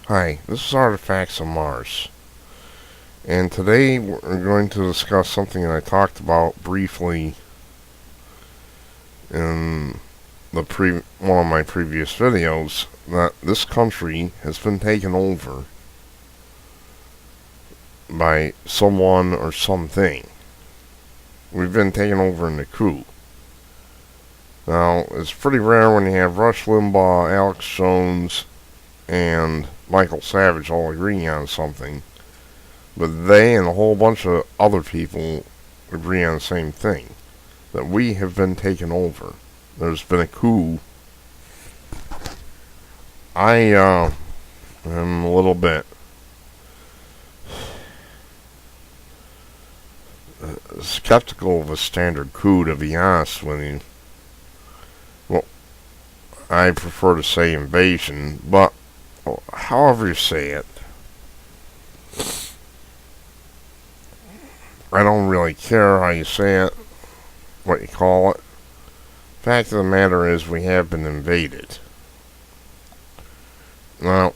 Hi, this is Artifacts of Mars, and today we're going to discuss something that I talked about briefly in one of my previous videos, that this country has been taken over by someone or something. We've been taken over in the coup. Now, it's pretty rare when you have Rush Limbaugh, Alex Jones, and Michael Savage all agreeing on something, but they and a whole bunch of other people agree on the same thing, that we have been taken over. There's been a coup. I am a little bit skeptical of a standard coup, to be honest with you. Well, I prefer to say invasion, but however you say it, I don't really care how you say it, what you call it. Fact of the matter is, we have been invaded. Now,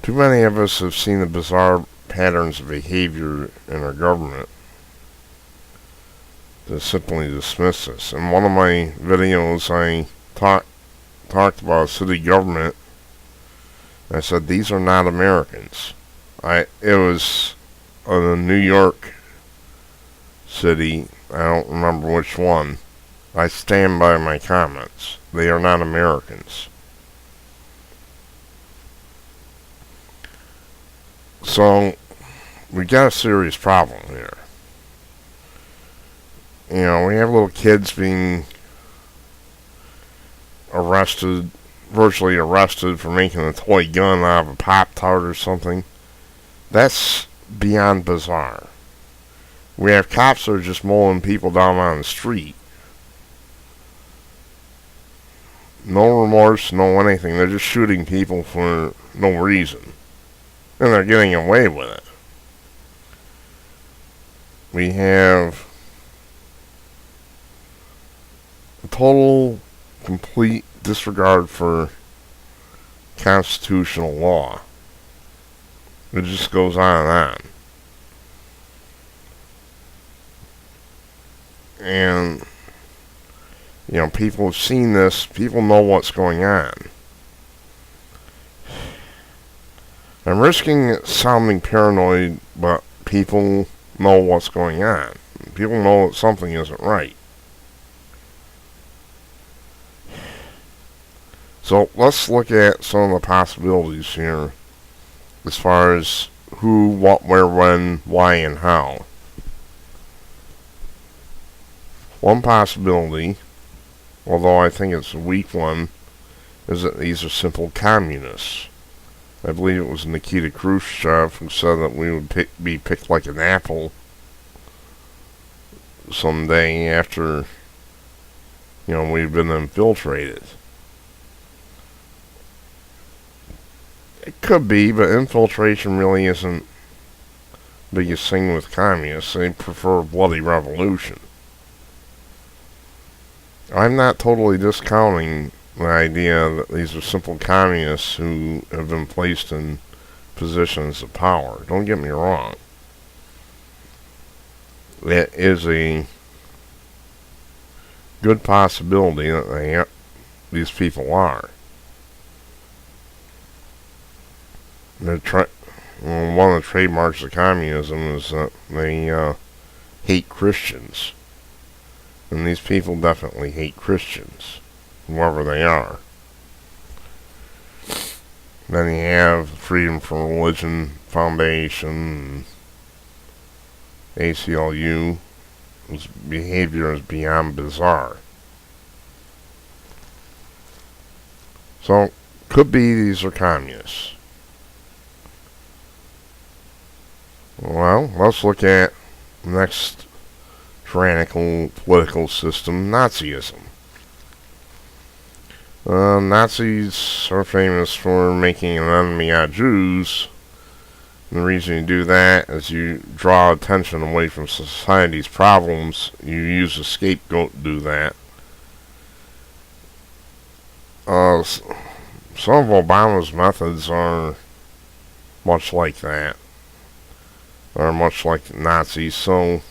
too many of us have seen the bizarre patterns of behavior in our government to simply dismiss this. In one of my videos, I talked about city government. I said, these are not Americans. It was a New York city, I don't remember which one. I stand by my comments. They are not Americans. So, we got a serious problem here. You know, we have little kids being arrested, virtually arrested for making a toy gun out of a Pop-Tart or something. That's beyond bizarre. We have cops that are just mowing people down on the street. No remorse, no anything. They're just shooting people for no reason. And they're getting away with it. We have a total, complete disregard for constitutional law. It just goes on and on. And, you know, people have seen this. People know what's going on. I'm risking sounding paranoid, but people know what's going on. People know that something isn't right. So let's look at some of the possibilities here as far as who, what, where, when, why, and how. One possibility, although I think it's a weak one, is that these are simple communists. I believe it was Nikita Khrushchev who said that we would be picked like an apple someday after, you know, we've been infiltrated. It could be, but infiltration really isn't the biggest thing with communists. They prefer a bloody revolution. I'm not totally discounting the idea that these are simple communists who have been placed in positions of power. Don't get me wrong. It is a good possibility that these people are. One of the trademarks of communism is that they hate Christians. And these people definitely hate Christians, whoever they are. Then you have Freedom from Religion Foundation, and ACLU, whose behavior is beyond bizarre. So, could be these are communists. Well, let's look at the next tyrannical political system, Nazism. Nazis are famous for making an enemy out of Jews. And the reason you do that is you draw attention away from society's problems. You use a scapegoat to do that. some of Obama's methods are much like that, or much like Nazis, so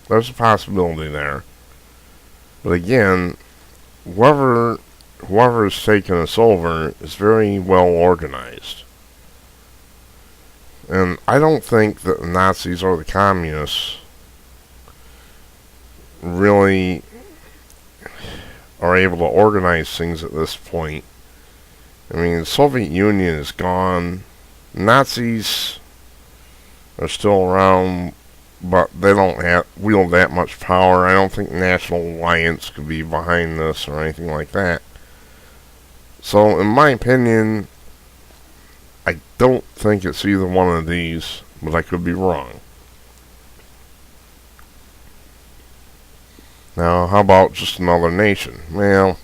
there's a possibility there. But again, whoever is taking us over is very well organized. And I don't think that the Nazis or the communists really are able to organize things at this point. I mean, the Soviet Union is gone. Nazis are still around, but they don't wield that much power. I don't think National Alliance could be behind this or anything like that. So, in my opinion, I don't think it's either one of these, but I could be wrong. Now, how about just another nation? Well,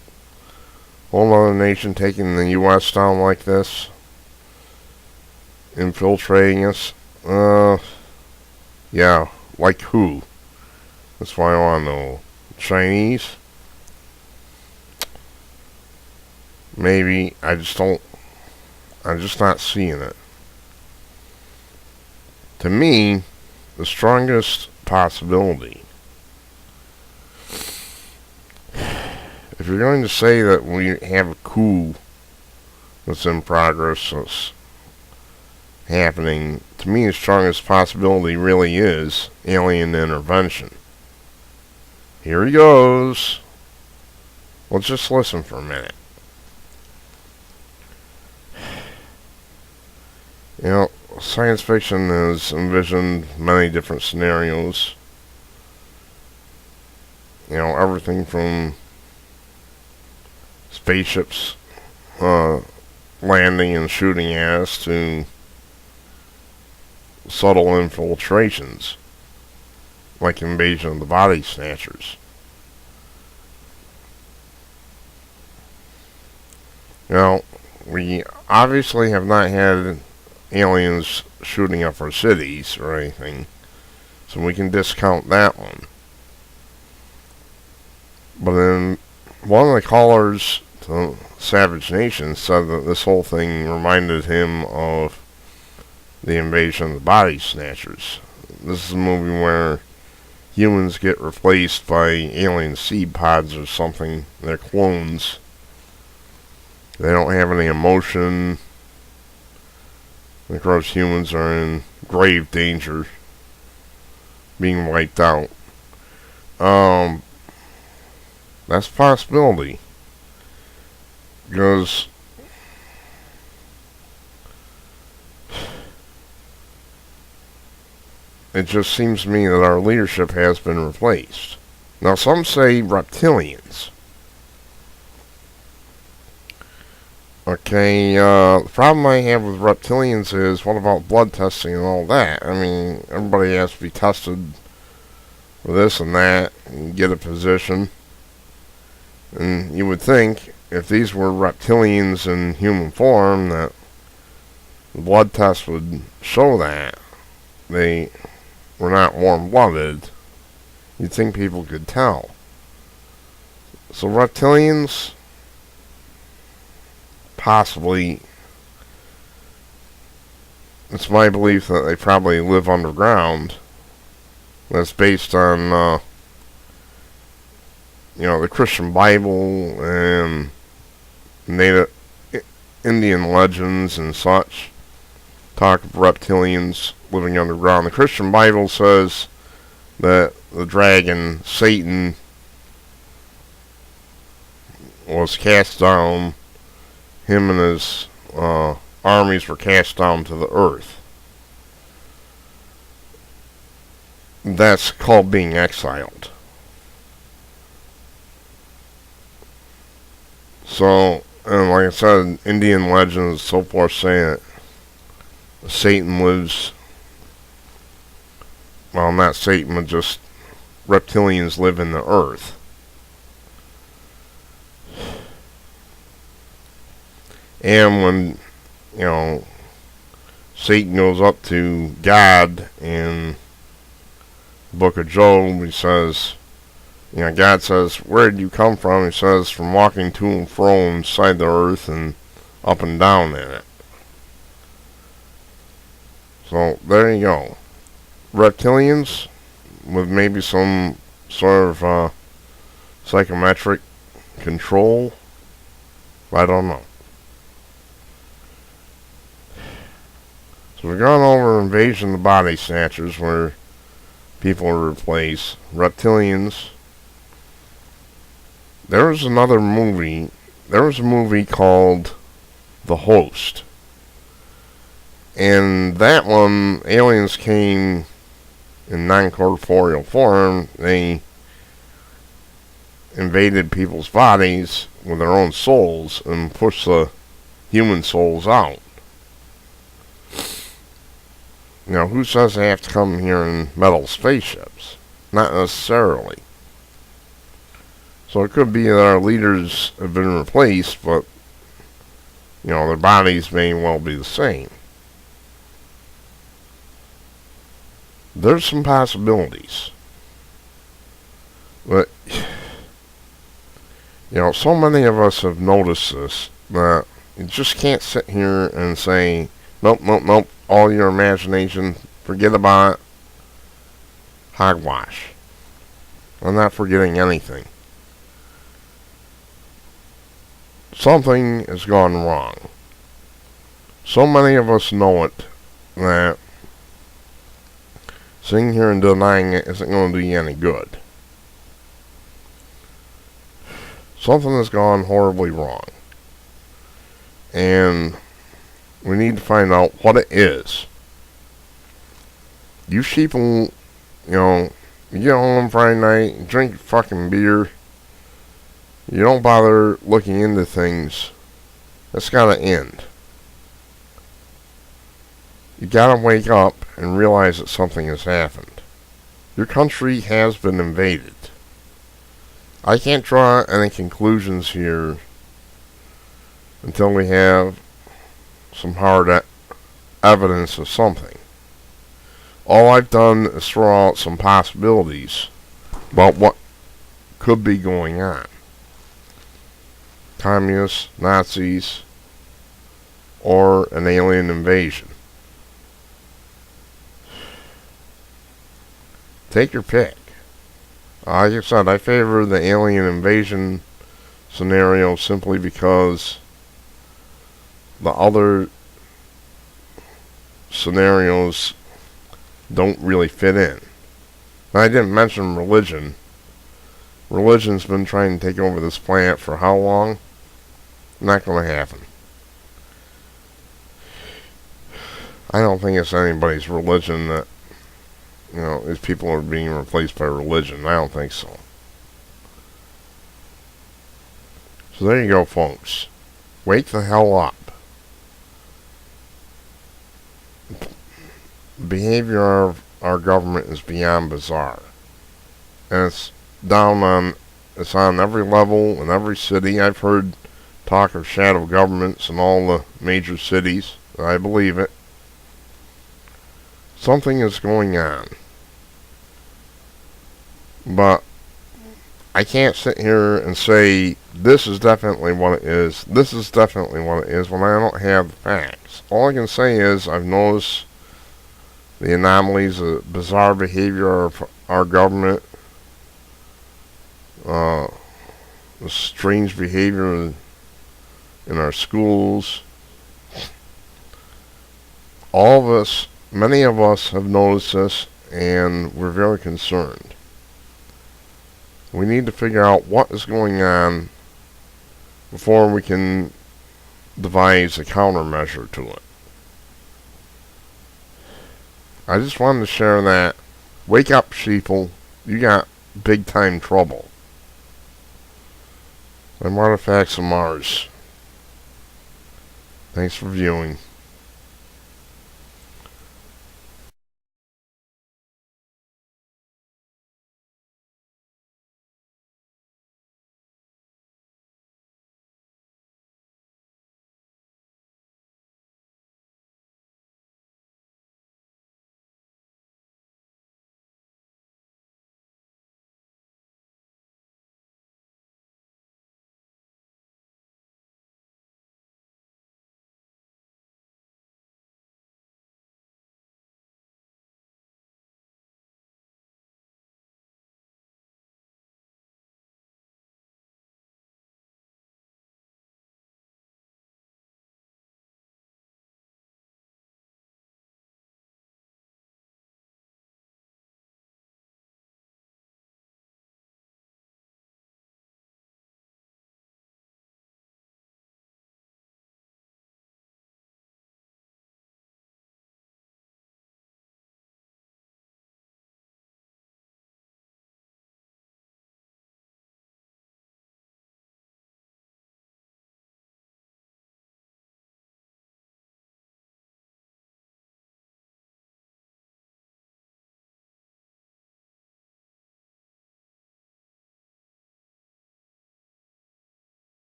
whole other nation taking the U.S. down like this, infiltrating us. Yeah, like who? That's why I want to know. Chinese? Maybe. I'm just not seeing it. To me, the strongest possibility, if you're going to say that we have a coup that's in progress, that's happening, to me the strongest possibility really is alien intervention. Here he goes. Let's just listen for a minute. You know, science fiction has envisioned many different scenarios. You know, everything from spaceships landing and shooting at us to subtle infiltrations, like Invasion of the Body Snatchers. Now, we obviously have not had aliens shooting up our cities or anything, so we can discount that one. But then, one of the callers to Savage Nation said that this whole thing reminded him of the Invasion of the Body Snatchers. This is a movie where humans get replaced by alien seed pods or something. They're clones. They don't have any emotion. Of course, humans are in grave danger being wiped out. That's a possibility. Because it just seems to me that our leadership has been replaced. Now, some say reptilians. Okay, the problem I have with reptilians is, what about blood testing and all that? I mean, everybody has to be tested for this and that, and get a position. And you would think, if these were reptilians in human form, that the blood test would show that they were not warm-blooded. You'd think people could tell. So reptilians, possibly. It's my belief that they probably live underground. That's based on, the Christian Bible and native Indian legends and such. Talk of reptilians living underground. The Christian Bible says that the dragon, Satan, was cast down. Him and his armies were cast down to the earth. That's called being exiled. So, and like I said, Indian legends and so forth say that Satan lives, well, not Satan, but just reptilians live in the earth. And when, Satan goes up to God in the book of Job, he says, God says, where did you come from? He says, from walking to and fro inside the earth and up and down in it. So there you go. Reptilians with maybe some sort of psychometric control. I don't know. So we've gone over Invasion of the Body Snatchers, where people are replaced. Reptilians. There was another movie. There was a movie called The Host. And that one, aliens came in non-corporeal form. They invaded people's bodies with their own souls and pushed the human souls out. You know, who says they have to come here in metal spaceships? Not necessarily. So it could be that our leaders have been replaced, but, you know, their bodies may well be the same. There's some possibilities. But, you know, so many of us have noticed this that you just can't sit here and say, nope, nope, nope, all your imagination, forget about it. Hogwash. I'm not forgetting anything. Something has gone wrong. So many of us know it that sitting here and denying it isn't going to do you any good. Something has gone horribly wrong. And we need to find out what it is. You sheeple, you know, you get home Friday night, you drink fucking beer, you don't bother looking into things. That's gotta end. You gotta wake up and realize that something has happened. Your country has been invaded. I can't draw any conclusions here until we have some hard evidence of something. All I've done is throw out some possibilities about what could be going on. Communists, Nazis, or an alien invasion. Take your pick. Like I said, I favor the alien invasion scenario simply because the other scenarios don't really fit in. I didn't mention religion. Religion's been trying to take over this planet for how long? Not going to happen. I don't think it's anybody's religion that, you know, these people are being replaced by religion. I don't think so. So there you go, folks. Wake the hell up. Behavior of our government is beyond bizarre. And it's it's on every level in every city. I've heard talk of shadow governments in all the major cities. I believe it. Something is going on. But I can't sit here and say this is definitely what it is, this is definitely what it is, when I don't have the facts. All I can say is I've noticed the anomalies, the bizarre behavior of our government, the strange behavior in our schools. All of us, many of us have noticed this, and we're very concerned. We need to figure out what is going on before we can devise a countermeasure to it. I just wanted to share that. Wake up, sheeple. You got big time trouble. I'm Artifacts of Mars. Thanks for viewing.